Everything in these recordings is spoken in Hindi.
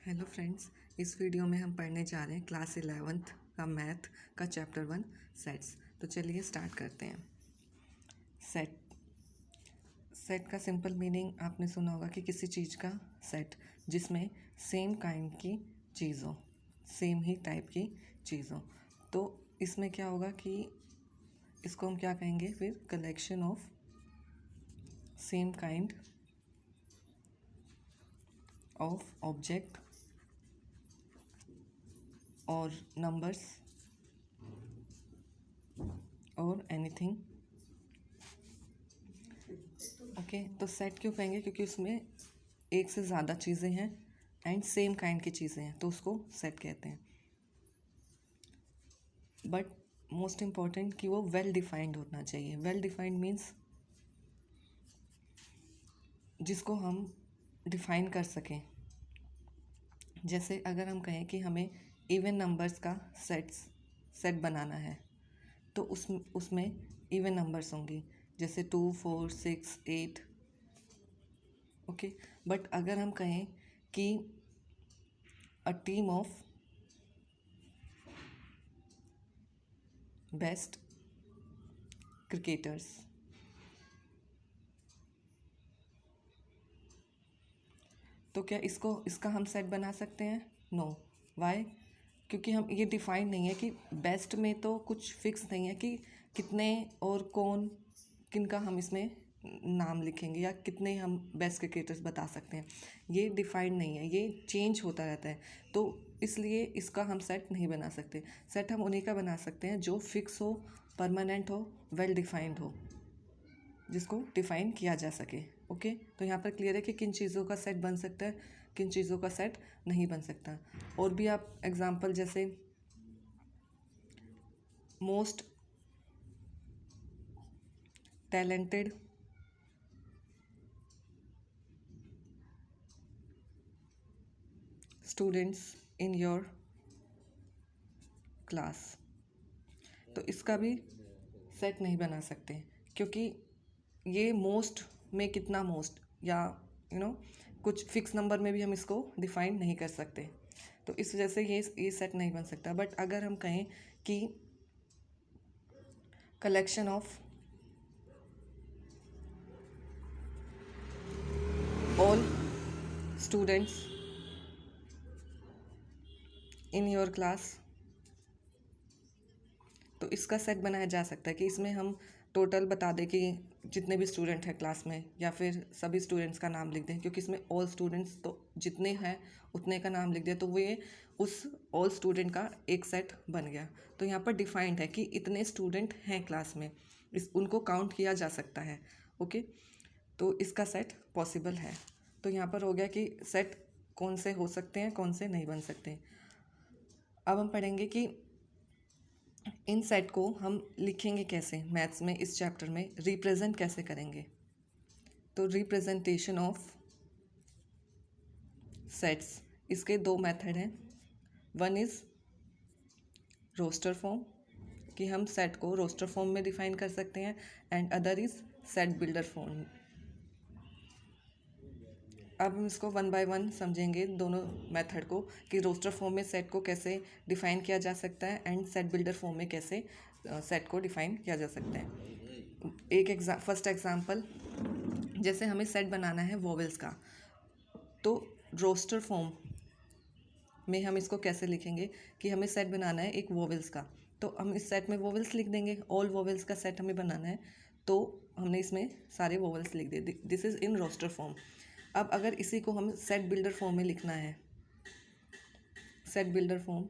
हेलो फ्रेंड्स, इस वीडियो में हम पढ़ने जा रहे हैं क्लास 11th का मैथ का चैप्टर 1 सेट्स। तो चलिए स्टार्ट करते हैं। सेट सेट का सिंपल मीनिंग आपने सुना होगा कि किसी चीज़ का सेट जिसमें सेम काइंड की चीज़ हो, सेम ही टाइप की चीज़ हो। तो इसमें क्या होगा कि इसको हम क्या कहेंगे फिर, collection of same kind of object और नंबर्स और एनीथिंग। ओके, तो सेट क्यों कहेंगे? क्योंकि उसमें एक से ज़्यादा चीज़ें हैं एंड सेम काइंड की चीज़ें हैं, तो उसको सेट कहते हैं। बट मोस्ट इम्पॉर्टेंट कि वो वेल डिफाइंड होना चाहिए। वेल डिफाइंड मीन्स जिसको हम डिफाइन कर सकें। जैसे अगर हम कहें कि हमें इवन नंबर्स का सेट बनाना है, तो उसमें इवन नंबर्स होंगी, जैसे 2, 4, 6, 8। ओके, बट अगर हम कहें कि a team of best cricketers, तो क्या इसका हम सेट बना सकते हैं? नो। वाई? क्योंकि हम ये डिफाइन नहीं है कि बेस्ट में तो कुछ फिक्स नहीं है कि कितने और कौन किनका हम इसमें नाम लिखेंगे या कितने हम बेस्ट क्रिकेटर्स बता सकते हैं। ये डिफाइंड नहीं है, ये चेंज होता रहता है। तो इसलिए इसका हम सेट नहीं बना सकते। सेट हम उन्हीं का बना सकते हैं जो फिक्स हो, परमानेंट हो, वेल डिफाइंड हो, जिसको डिफाइन किया जा सके। ओके, तो यहाँ पर क्लियर है कि किन चीज़ों का सेट बन सकता है, किन चीज़ों का सेट नहीं बन सकता। और भी आप एग्जांपल जैसे most talented students in your class, तो इसका भी सेट नहीं बना सकते, क्योंकि ये मोस्ट में कितना मोस्ट या कुछ फिक्स नंबर में भी हम इसको डिफाइन नहीं कर सकते। तो इस वजह से ये सेट नहीं बन सकता। बट अगर हम कहें कि collection of all students in your class, तो इसका सेट बनाया जा सकता है कि इसमें हम टोटल बता दें कि जितने भी स्टूडेंट हैं क्लास में, या फिर सभी स्टूडेंट्स का नाम लिख दें, क्योंकि इसमें ऑल स्टूडेंट्स तो जितने हैं उतने का नाम लिख दें, तो वो उस ऑल स्टूडेंट का एक सेट बन गया। तो यहाँ पर डिफाइंड है कि इतने स्टूडेंट हैं क्लास में, उनको काउंट किया जा सकता है। ओके, तो इसका सेट पॉसिबल है। तो यहाँ पर हो गया कि सेट कौन से हो सकते हैं, कौन से नहीं बन सकते। अब हम पढ़ेंगे कि इन सेट को हम लिखेंगे कैसे, मैथ्स में इस चैप्टर में रिप्रेजेंट कैसे करेंगे। तो रिप्रेजेंटेशन ऑफ सेट्स, इसके दो मेथड हैं। वन इज़ रोस्टर फॉर्म, कि हम सेट को रोस्टर फॉर्म में डिफाइन कर सकते हैं, and other is set builder form. अब हम इसको वन बाय वन समझेंगे, दोनों मेथड को, कि रोस्टर फॉर्म में सेट को कैसे डिफाइन किया जा सकता है एंड सेट बिल्डर फॉर्म में कैसे सेट को डिफाइन किया जा सकता है। फर्स्ट एग्जांपल, जैसे हमें सेट बनाना है वोवेल्स का, तो रोस्टर फॉर्म में हम इसको कैसे लिखेंगे कि हमें सेट बनाना है एक वोवेल्स का, तो हम इस सेट में वोवेल्स लिख देंगे। ऑल वोवेल्स का सेट हमें बनाना है, तो हमने इसमें सारे वोवेल्स लिख दिए। This is in roster form. अब अगर इसी को हम सेट बिल्डर फॉर्म में लिखना है, सेट बिल्डर फॉर्म,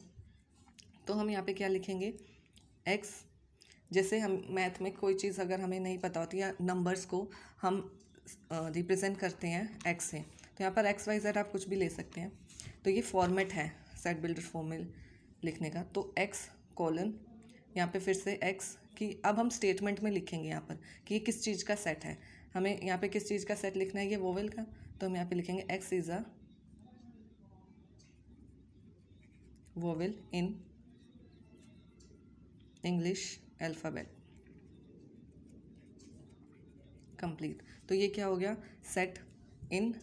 तो हम यहाँ पे क्या लिखेंगे, एक्स। जैसे हम मैथ में कोई चीज़ अगर हमें नहीं पता होती, या नंबर्स को हम रिप्रेजेंट करते हैं एक्स से, तो यहाँ पर एक्स वाई जेड आप कुछ भी ले सकते हैं। तो ये फॉर्मेट है सेट बिल्डर फॉर्म में लिखने का। तो एक्स कॉलन, यहाँ पे फिर से एक्स की, अब हम स्टेटमेंट में लिखेंगे यहाँ पर कि ये किस चीज़ का सेट है। हमें यहाँ पे किस चीज़ का सेट लिखना है, ये वोवेल का, तो हम यहाँ पे लिखेंगे x is a vowel in English alphabet. Complete. तो ये क्या हो गया, सेट इन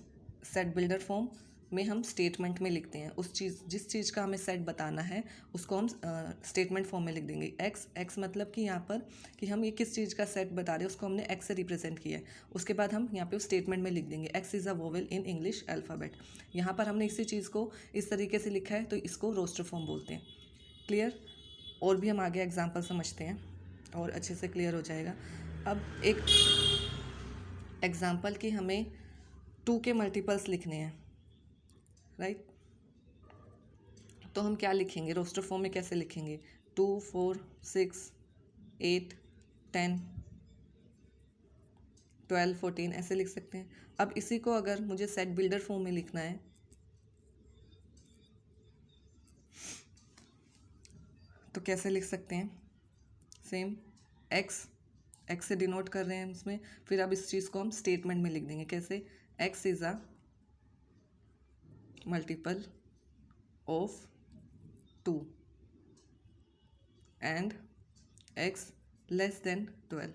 सेट बिल्डर फॉर्म में हम स्टेटमेंट में लिखते हैं। उस चीज़ जिस चीज़ का हमें सेट बताना है उसको हम स्टेटमेंट फॉर्म में लिख देंगे। एक्स मतलब कि यहाँ पर कि हम ये किस चीज़ का सेट बता रहे हैं उसको हमने एक्स से रिप्रेजेंट किया है। उसके बाद हम यहाँ पे उस स्टेटमेंट में लिख देंगे x is a vowel in English alphabet. यहाँ पर हमने इसी चीज़ को इस तरीके से लिखा है तो इसको रोस्टर फॉर्म बोलते हैं। क्लियर? और भी हम आगे एग्जाम्पल समझते हैं और अच्छे से क्लियर हो जाएगा। अब एक एग्जाम्पल कि हमें 2 के मल्टीपल्स लिखने हैं, राइट? तो हम क्या लिखेंगे, रोस्टर फॉर्म में कैसे लिखेंगे? 2, 4, 6, 8, 10, 12, 14 ऐसे लिख सकते हैं। अब इसी को अगर मुझे सेट बिल्डर फॉर्म में लिखना है तो कैसे लिख सकते हैं? सेम एक्स से डिनोट कर रहे हैं इसमें, फिर अब इस चीज़ को हम स्टेटमेंट में लिख देंगे। कैसे? X is a multiple of 2 and x less than 12।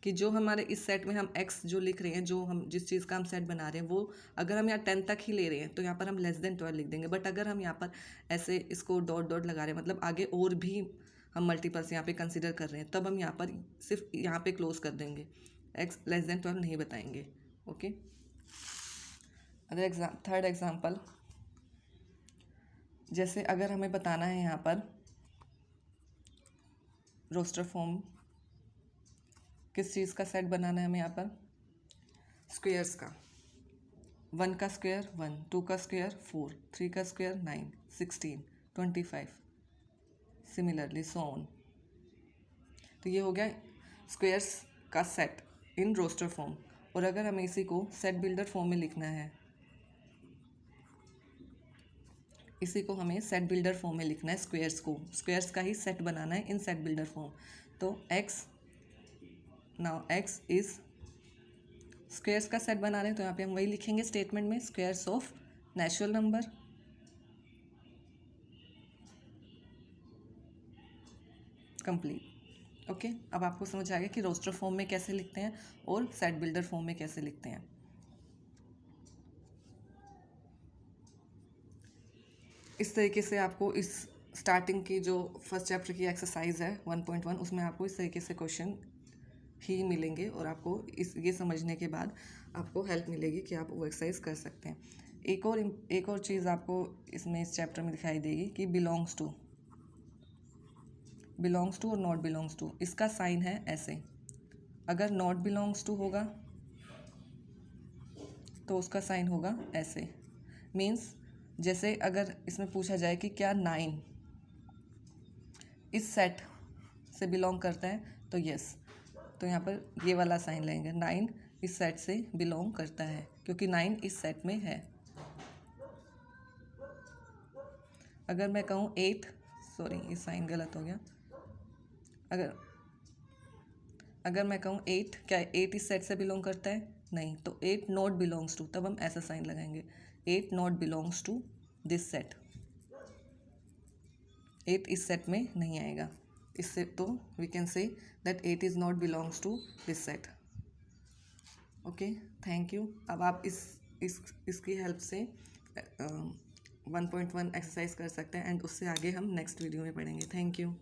कि जो हमारे इस सेट में हम एक्स जो लिख रहे हैं, जो हम जिस चीज़ का हम सेट बना रहे हैं, वो अगर हम यहाँ 10 तक ही ले रहे हैं तो यहाँ पर हम लेस देन 12 लिख देंगे। बट अगर हम यहाँ पर ऐसे इसको डॉट डॉट लगा रहे हैं, मतलब आगे और भी हम मल्टीपल्स यहाँ पे कंसिडर कर रहे हैं, तब हम यहाँ पर सिर्फ यहाँ पे क्लोज कर देंगे, एक्स लेस देन 12 नहीं बताएंगे। ओके। अगर थर्ड एग्जाम्पल, जैसे अगर हमें बताना है यहाँ पर रोस्टर फॉर्म किस चीज़ का सेट बनाना है हमें, यहाँ पर स्क्वेयर्स का। 1 का स्क्वायर 1, 2 का स्क्वायर 4, 3 का स्क्वायर 9, 16, 25, सिमिलरली सो ऑन। तो ये हो गया स्क्वेयर्स का सेट इन रोस्टर फॉर्म। और अगर हमें इसी को सेट बिल्डर फॉर्म में लिखना है, इसी को हमें सेट बिल्डर फॉर्म में लिखना है, स्क्वेयर्स का ही सेट बनाना है इन सेट बिल्डर फॉर्म। तो x, now x is squares का सेट बना रहे हैं तो यहाँ पे हम वही लिखेंगे स्टेटमेंट में, squares of natural number complete. Okay, अब आपको समझ आ गया कि रोस्टर फॉर्म में कैसे लिखते हैं और सेट बिल्डर फॉर्म में कैसे लिखते हैं। इस तरीके से आपको इस स्टार्टिंग की जो फर्स्ट चैप्टर की एक्सरसाइज है 1.1, उसमें आपको इस तरीके से क्वेश्चन ही मिलेंगे और आपको ये समझने के बाद आपको हेल्प मिलेगी कि आप वो एक्सरसाइज कर सकते हैं। एक और चीज़ आपको इसमें इस चैप्टर में दिखाई देगी कि बिलोंग्स टू और नॉट बिलोंग्स टू, इसका साइन है ऐसे। अगर नॉट बिलोंग्स टू होगा तो उसका साइन होगा ऐसे। मीन्स जैसे अगर इसमें पूछा जाए कि क्या 9 इस सेट से बिलोंग करता है तो यस, तो यहाँ पर ये वाला साइन लेंगे, 9 इस सेट से बिलोंग करता है क्योंकि 9 इस सेट में है। अगर मैं कहूँ 8, सॉरी ये साइन गलत हो गया, अगर मैं कहूँ 8, क्या 8 इस सेट से बिलोंग करता है? नहीं, तो 8 नॉट बिलोंग्स टू, तब हम ऐसा साइन लगाएंगे, 8 not belongs to this set. 8 इस सेट में नहीं आएगा, इससे तो we can say that 8 is not belongs to this set. Okay, thank you. अब आप इसकी हेल्प से 1.1 एक्सरसाइज कर सकते हैं एंड उससे आगे हम नेक्स्ट वीडियो में पढ़ेंगे। Thank you.